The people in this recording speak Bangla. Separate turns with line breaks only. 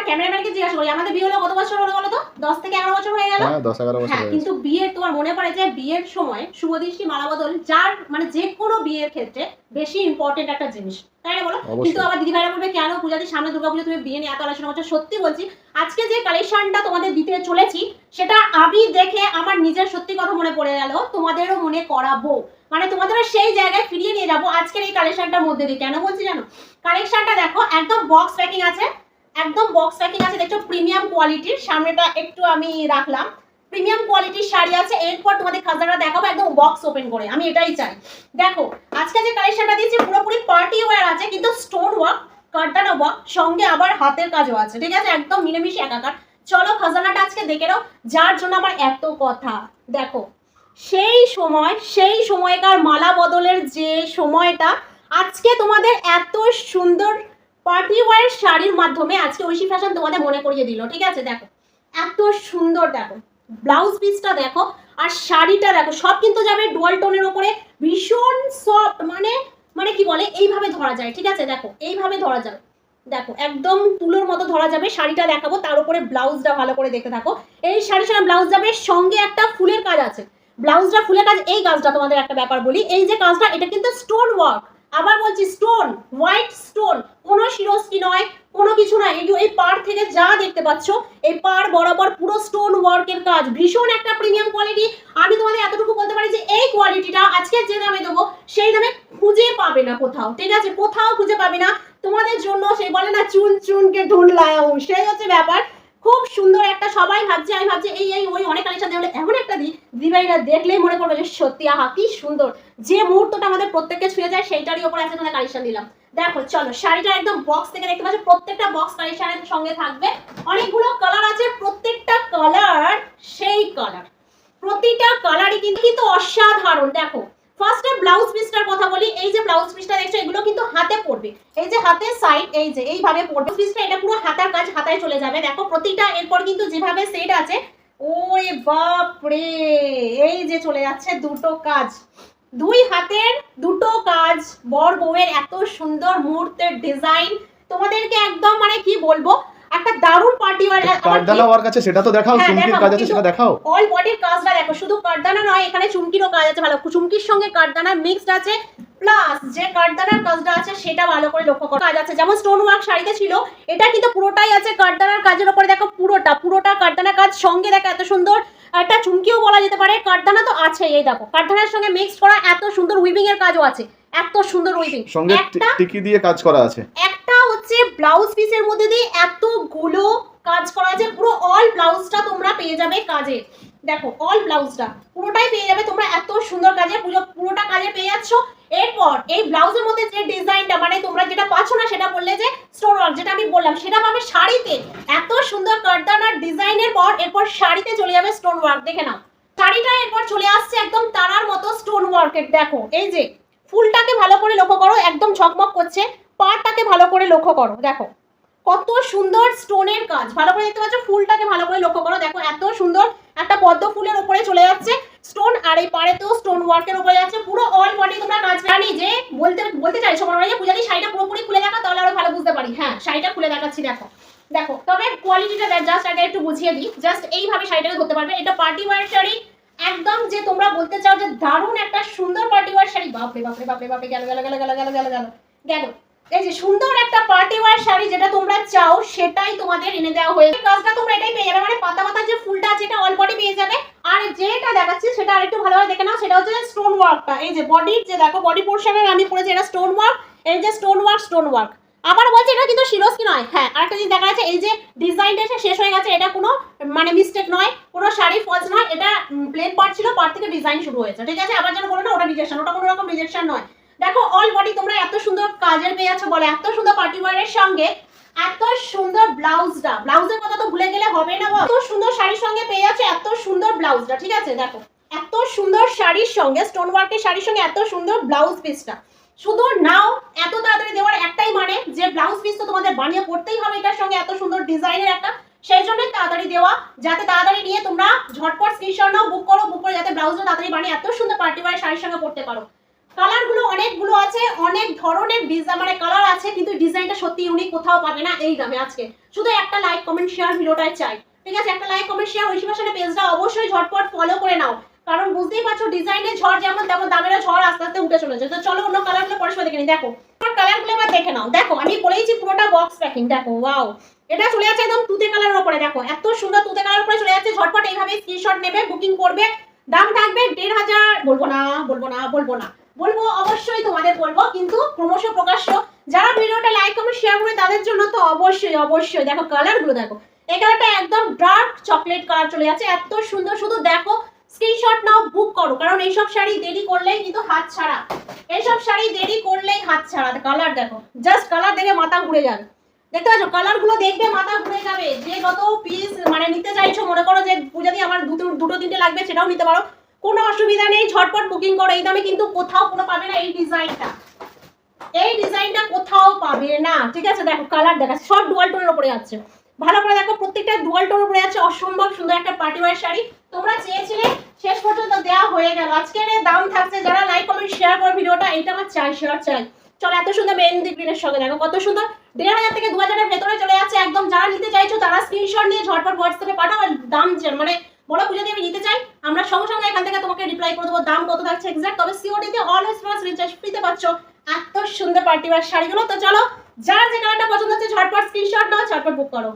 ক্যামেরাম্যানকে জিজ্ঞাসা করি আমাদের বিয়ে হলো কত বছর হলো বলো তো? 10 থেকে 11 বছর হয়ে গেল।
হ্যাঁ 10-11 বছর।
হ্যাঁ, কিন্তু বিয়ের তোমার মনে পড়ে যে বিয়ের সময় শুভদৃষ্টি মালাবদল যার মানে যে কোনো বিয়ের ক্ষেত্রে বেশি ইম্পর্টেন্ট একটা জিনিস, তাই না বলো? কিন্তু আবার দিদি ভাইরা বলবে কেন পূজাদির সামনে দুর্গাপুজো তুমি বিয়ে নিয়ে এত আলোচনা করছো। সত্যি বলছি, আজকে যে কালেকশনটা তোমাদের দিতে চলেছি সেটা আমি দেখে আমার নিজের সত্যি কথা মনে পড়ে গেল, তোমাদেরও মনে করাবো, মানে তোমাদেরও সেই জায়গায় ফিরিয়ে নিয়ে যাবো আজকের এই কালেকশনটার মধ্যে দিয়ে। কেন বলছি জানো? কালেকশনটা দেখো একদম বক্স প্যাকিং আছে, একদম বক্স প্যাকিং আছে, দেখছো প্রিমিয়াম কোয়ালিটির। সামনেটা একটু আমি রাখলাম, প্রিমিয়াম কোয়ালিটির শাড়ি আছে। এরপর তোমাদের খাজানা দেখাবো একদম বক্স ওপেন করে, আমি এটাই চাই। দেখো আজকে যে কালেকশনটা দিয়েছি পুরোপুরি পার্টি ওয়্যার আছে, কিন্তু স্টোন ওয়ার্ক, কারদানা ওয়ার্ক, সঙ্গে আবার হাতের কাজও আছে, ঠিক আছে? একদম মিলেমিশে একাকার। চলো খাজানাটা আজকে দেখে নাও, যার জন্য আমার এত কথা। দেখো সেই সময়কার মালা বদলের যে সময়টা আজকে তোমাদের এত সুন্দর পার্টি ওয়্যার শাড়ির মাধ্যমে আজকে ঐশী ফ্যাশন তোমাদের মনে করিয়ে দিল, ঠিক আছে? দেখো এত সুন্দর, দেখো ব্লাউজ পিসটা দেখো আর শাড়িটা দেখো, সব কিন্তু যাবে ডুয়াল টোনের উপরে, ভীষণ সফট, মানে কি বলে এইভাবে ধরা যায়, ঠিক আছে? দেখো এইভাবে ধরা যাবে, দেখো একদম তুলোর মতো ধরা যাবে। শাড়িটা দেখাবো, তার উপরে ব্লাউজটা ভালো করে দেখতে থাকো। এই শাড়ির সঙ্গে ব্লাউজ যাবে, সঙ্গে একটা ফুলের কাজ আছে, ব্লাউজটা ফুলের কাজ। এই কাজটা তোমাদের একটা ব্যাপার বলি, এই যে কাজটা এটা কিন্তু স্টোন ওয়ার্ক, আবার বলছি স্টোন, হোয়াইট স্টোন, কোনো শিরোস্কি নয়, কোনো কিছু নয়। এই পাড় থেকে যা দেখতে পাচ্ছ এই পাড় বরাবর পুরো স্টোন ওয়ার্কের কাজ, ভীষণ একটা প্রিমিয়াম কোয়ালিটি। আমি তোমাদের এতটুকু বলতে পারি যে এই কোয়ালিটিটা আজকে যে দামে দেবো সেই দামে খুঁজে পাবে না কোথাও, ঠিক আছে? কোথাও খুঁজে পাবে না। তোমাদের জন্য সেই বলে না চুন চুনকে ঢুনলাও, সেই হচ্ছে ব্যাপার। খুব সুন্দর একটা, সবাই ভাবছে, আমি ভাবছি এই ওই অনেক কালেকশন দেখলে এমন একটা দিদিভাইরা দেখলেই মনে করবে যে সত্যি আহা কি সুন্দর। যে মুহূর্তটা আমাদের প্রত্যেককে ছুঁয়ে যায় সেইটারই উপরে আছে তোমাদের কালেকশন দিলাম। দেখো চলো শাড়িটা একদম বক্স থেকে দেখতে পাচ্ছ, প্রত্যেকটা বক্স কালেকশনের সঙ্গে থাকবে। অনেকগুলো কালার আছে, প্রত্যেকটা কালার সেই কালার, প্রতিটা কালারই কিন্তু অসাধারণ। দেখো ফার্স্টে ব্লাউজ পিসটার কথা বলি, এই যে ব্লাউজ পিসটা দেখছো এগুলো কিন্তু হাতে পড়বে, এই যে হাতের সাইড এই যে এইভাবে পড়বে পিসটা, এটা পুরো হাতার কাজ, হাতায় চলে যাবে। দেখো প্রতিটা এরপর কিন্তু যেভাবে সেট আছে, ওরে বাপ রে, এই যে চলে যাচ্ছে দুটো কাজ, দুই হাতের দুটো কাজ, বর বউয়ের এত সুন্দর মুহূর্তের ডিজাইন তোমাদেরকে একদম মানে কি বলবো, একটা দারুণ পার্টি ওয়্যার।
কারদানা ওয়ার্ক আছে সেটা তো দেখাও, চুমকির কাজ আছে সেটা দেখাও।
অল বডির কাজটা দেখো, শুধু কারদানা নয়, এখানে চুমকিরও কাজ আছে, ভালো চুমকির সঙ্গে কারদানা মিক্সড আছে, প্লাস যে কারদানার কাজটা আছে সেটা ভালো করে লক্ষ্য করো। কাজ আছে যেমন স্টোন ওয়ার্ক শাড়িতে ছিল, এটা কিন্তু পুরোটাই আছে কারদানার কাজের উপরে। দেখো পুরোটা কারদানা কাজ, সঙ্গে দেখো এত সুন্দর একটা চুমকিও বলা যেতে পারে, কারদানা তো আছে, এই দেখো কারদানার সঙ্গে মিক্সড করা এত সুন্দর উইভিং এর কাজও আছে, এত সুন্দর উইভিং,
সঙ্গে টিকি দিয়ে কাজ করা আছে।
একটা হচ্ছে ব্লাউজ পিসের মধ্যে দিয়ে এতগুলো কাজ করা আছে, পুরো অল ব্লাউজটা তোমরা পেয়ে যাবে কাজে। দেখো অল ব্লাউজটা পুরোটাই পেয়ে যাবে তোমরা এত সুন্দর কাজে, পুরোটা কাজে পেয়ে যাচ্ছ। এরপর এই ব্লাউজের মধ্যে যে ডিজাইনটা মানে তোমরা যেটা পাচ্ছ না সেটা বললে যে স্টোন ওয়ার্ক, যেটা আমি বললাম সেটা পাবে শাড়িতে। এত সুন্দর কারদানার ডিজাইনের পর এরপর শাড়িতে চলে যাবে স্টোন ওয়ার্ক, দেখে নাও শাড়িটা এরপর চলে আসছে একদম তারার মতো স্টোন ওয়ার্কের। দেখো এই যে ফুলটাকে ভালো করে লক্ষ্য করো, একদম ঝকমক করছে, পাড়টাকে ভালো করে লক্ষ্য করো, দেখো কত সুন্দর স্টোনের কাজ, ভালো করে দেখতে পাচ্ছ। ফুলটাকে ভালো করে লক্ষ্য করো, দেখো এত সুন্দর একটা পদ্ম ফুলের উপরে চলে যাচ্ছে স্টোন, আর এই পাড়েতেও স্টোন ওয়ার্কের উপরে যাচ্ছে, পুরো অল বডি তোমরা কাজ। জানি যে বলতে চাইছো মনে হয় পূজারি শাড়িটা পুরোপুরি খুলে দেখা, তাহলে আরো ভালো বুঝতে পারি। হ্যাঁ শাড়িটা খুলে দেখাচ্ছি, দেখো দেখো তবে কোয়ালিটিটা জাস্ট আগে একটু বুঝিয়ে দিই, জাস্ট এইভাবে শাড়িটাকে ধরতে পারবে। এটা পার্টি ওয়্যার শাড়ি, একদম যে তোমরা বলতে চাও যে দারুণ একটা সুন্দর পার্টি ওয়্যার শাড়ি, বাপরে বাপরে বাপরে বাপরে গেল গেল গেল গেল গেল গেল গেল গেল, এই যে সুন্দর একটা পার্টি ওয়্যার শাড়ি যেটা তোমরা চাও সেটাই তোমাদের এনে দেওয়া হয়েছে। কাজটা তোমরা এটাই পেয়ে যাবে, মানে পাতা পাতা যে ফুলটা আছে এটা অল বডি পেয়ে যাবে। আর যেটা দেখাচ্ছি সেটা আরেকটু ভালোভাবে দেখে নাও, সেটা হচ্ছে স্টোন ওয়ার্কটা। এই যে বডির যে দেখো বডি পোরশনের আমি পড়েছি এটা স্টোন ওয়ার্ক, এই যে স্টোন ওয়ার্ক। আবার বলছে এটা কিন্তু শিরোস্কি নয়। হ্যাঁ আরেকটা জিনিস দেখা যাচ্ছে, এই যে ডিজাইনটা এসে শেষ হয়ে গেছে, এটা কোনো মানে মিস্টেক নয়, কোনো শাড়ি ফলস নয়, এটা প্লেন পার্ট ছিল, পার্ট থেকে ডিজাইন শুরু হয়েছে, ঠিক আছে? আবার যেন বলো না ওটা রিজেকশন, ওটা কোনো রকম রিজেকশন নয়। দেখো অল বডি তোমরা এত সুন্দর কাজের পেয়ে যাচ্ছ, বলে এত সুন্দর পার্টি ওয়্যারের সঙ্গে এত সুন্দর ব্লাউজটা, ব্লাউজের কথা তো ভুলে গেলে হবে না, এত সুন্দর শাড়ির সঙ্গে পেয়ে যাচ্ছে এত সুন্দর ব্লাউজটা, ঠিক আছে? দেখো এত সুন্দর শাড়ির সঙ্গে স্টোন ওয়ার্কের শাড়ির সঙ্গে এত সুন্দর ব্লাউজ পিসটা শুধু নাও, এত তাড়াতাড়ি দেওয়ার একটাই মানে যে ব্লাউজ পিস তো তোমাদের বানিয়ে পড়তেই হবে এটার সঙ্গে, এত সুন্দর ডিজাইনের একটা, সেই জন্যই তাড়াতাড়ি দেওয়া, যাতে তাড়াতাড়ি নিয়ে তোমরা ঝটপট স্ক্রিনশট নাও, বুক করে যাতে ব্লাউজটা তাড়াতাড়ি বানিয়ে এত সুন্দর পার্টি ওয়্যার শাড়ির সঙ্গে পড়তে পারো। কালারগুলো অনেকগুলো আছে, অনেক ধরনের মানে কালার আছে, কিন্তু ডিজাইনটা সত্যি ইউনিক, কোথাও পাবে না এই দামে আজকে। শুধু একটা লাইক কমেন্ট শেয়ার ভিডিওটাই চাই, ঠিক আছে? একটা লাইক কমেন্ট শেয়ার, ঐশী ফ্যাশনের পেজটা অবশ্যই ঝটপট ফলো করে নাও, কারণ বুঝতেই পারছো ডিজাইনের ঝড় যেমন তেমন দামেরও ঝড় আস্তে আস্তে উঠে চলেছে। তো চলো অন্য কালারগুলো পরে দেখে নিই। দেখো কালারগুলো এবার দেখে নাও। দেখো আমি বলেইছি পুরোটা বক্স প্যাকিং। দেখো ওয়াও, এটা চলে যাচ্ছে একদম তুতে কালারের উপরে। দেখো এত সুন্দর তুতে কালারের উপরে চলে যাচ্ছে। ঝটপট এইভাবে স্ক্রিনশট নেবে, বুকিং করবে। দাম থাকবে 1500। বলবো অবশ্যই তোমাদের বলবো, কিন্তু ক্রমশ প্রকাশ্য। যারা ভিডিওটা লাইক কমেন্ট শেয়ার করে তাদের জন্য তো অবশ্যই দেখো কালারগুলো। দেখো এই কালারটা একদম ডার্ক চকলেট কালার চলে যাচ্ছে, এত সুন্দর। শুধু দেখো, স্ক্রিনশট নাও, বুক করো, কারণ এইসব শাড়ি দেরি করলেই কিন্তু হাত ছাড়া। এইসব শাড়ি দেরি করলেই হাত ছাড়া। কালার দেখো, জাস্ট কালার দেখে মাথা ঘুরে যাবে। দেখতে পাচ্ছ কালারগুলো দেখবে মাথা ঘুরে যাবে। যে যত পিস মানে নিতে চাইছো, মনে করো যে পূজাদি আমার দুটো তিনটে লাগবে, সেটাও নিতে পারো, কোনো অসুবিধা নেই। ঝটপট বুকিং করো। এই দামে কিন্তু কোথাও কোনো পাবে না এই ডিজাইনটা কোথাও পাবে না, ঠিক আছে? দেখো কালার দেখা, সব ডুয়াল টোনের উপরে যাচ্ছে। ভালো করে দেখো, প্রত্যেকটা ডুয়াল টোনের উপরে যাচ্ছে। অসম্ভব সুন্দর একটা পার্টি ওয়্যার শাড়ি, তোমরা চেয়েছিলে, শেষ পর্যন্ত দেওয়া হয়ে গেল। আজকের দাম থাকছে, যারা লাইক কমেন্ট শেয়ার করে ভিডিওটা, এইটা আমার শেয়ার চাই। চলো এত সুন্দর মেহেন্দি গ্রিনের সঙ্গে দেখো কত সুন্দর। 1500 থেকে 2000 এর ভেতরে চলে যাচ্ছে একদম। যারা নিতে চাইছো তারা স্ক্রিনশট নিয়ে ঝটপট হোয়াটসঅ্যাপে পাঠাও। দাম মানে বড় পূজা দিয়ে আমি নিতে চাই, আমরা সঙ্গে সঙ্গে এখান থেকে তোমাকে রিপ্লাই করে দেবো দাম কত থাকছে এক্সাক্ট। তবে সিওডি তে অলওয়েজ ফার্স্ট রিচার্জ ফ্রিতে পাচ্ছ এত সুন্দর পার্টি ওয়্যার শাড়িগুলো। তো চলো, যার যে কালারটা পছন্দ হচ্ছে ঝটপট স্ক্রিনশট নাও, ঝটপট বুক করো।